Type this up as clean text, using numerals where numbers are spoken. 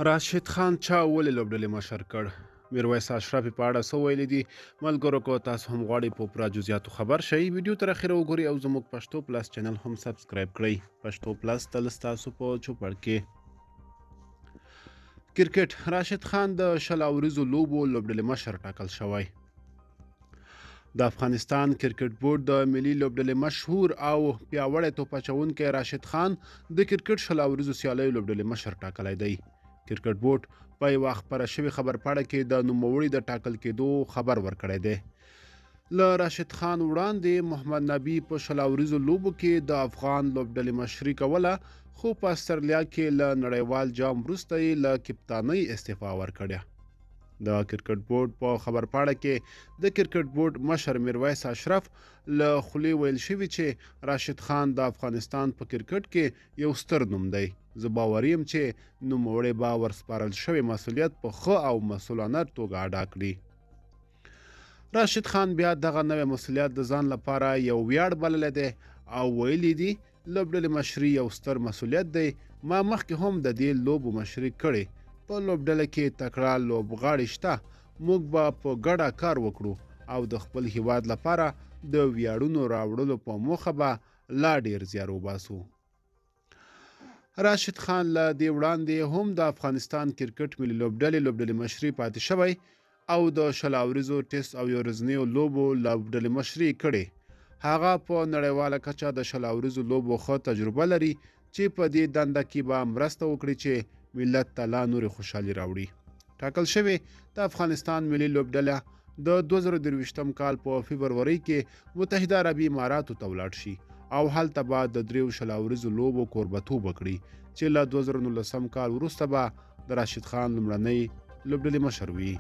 راشد خان چا ولې لوبډلې مشر کړ؟ میرویس اشرف په اړه څه ویلي دي؟ ملګرو که تاسو هم غواړئ په پوره جزئیاتو خبر شئ، ویډیو تر اخره وګورئ او زموږ پښتو پلس چینل هم سبسکرایب کړئ. پښتو پلس تل ستاسو په چوپړ کې. کرکټ: راشد خان د شل اوریزو لوبو لوبډلې مشر ټاکل شوی. د افغانستان کرکټ بورډ د ملي لوبډلې مشهور او پیاوړی توپ اچوونکی راشد خان د کرکټ شل اوریزو سیالیو لوبډلې مشر ټاکلی دی. کرکټ بورډ په یوه خپره شوې خبرپاڼه کې د نوموړي د ټاکل کېدو خبر ورکړی دی. له راشد خان وړاندې محمد نبي په شل اوریزو لوبو کې د افغان لوبډلې مشري کوله، خو په استرالیا کې له نړیوال جام وروسته یې له کپتانۍ استعفا ورکړه. د کرکټ بورډ په خبرپاڼه کې د کرکټ بورډ مشر میرویس اشرف له خولې ویل شوي چې راشد خان د افغانستان په کرکټ کې یو ستر نوم دی. زه باوري یم چې نوموړی به ورسپارل شوی مسؤلیت په ښه او مسؤلانه توګه ادا کړي. راشد خان بیا دغه نوی مسؤلیت د ځان لپاره یو ویاړ بللی دی او ویلي دي لوبډلې مشري یو ستر مسؤلیت دی. ما مخکې هم د دې لوبو مشري کړې. په لوبډله کې تکړه لوبغاړي شته. موږ به په ګډه کار وکړو او د خپل هیواد لپاره د ویاړونو راوړلو په موخه به لا ډیر زیار وباسو. راشد خان له دې وړاندې هم د افغانستان کرکټ ملي لوبډلې مشري پاتې شوی او د شل اوریزو ټیسټ او یو ورځنیو لوبو لوبډلې مشري کړې. هغه په نړیواله کچه د شل اوریزو لوبو ښه تجربه لري چې په دې دنده کې به مرسته وکړي چې ملت ته لا نورې خوشحالي راوړي. ټاکل شوې د افغانستان ملي لوبډله د 2023 کال په فبرورۍ کې متحده عربي اماراتو ته ولاړ شي او هلته به د دریو شل اوریزو لوبو کوربتوب وکړي چې له 2019 کال وروسته به د راشد خان لومړنی لوبډلې مشر وي.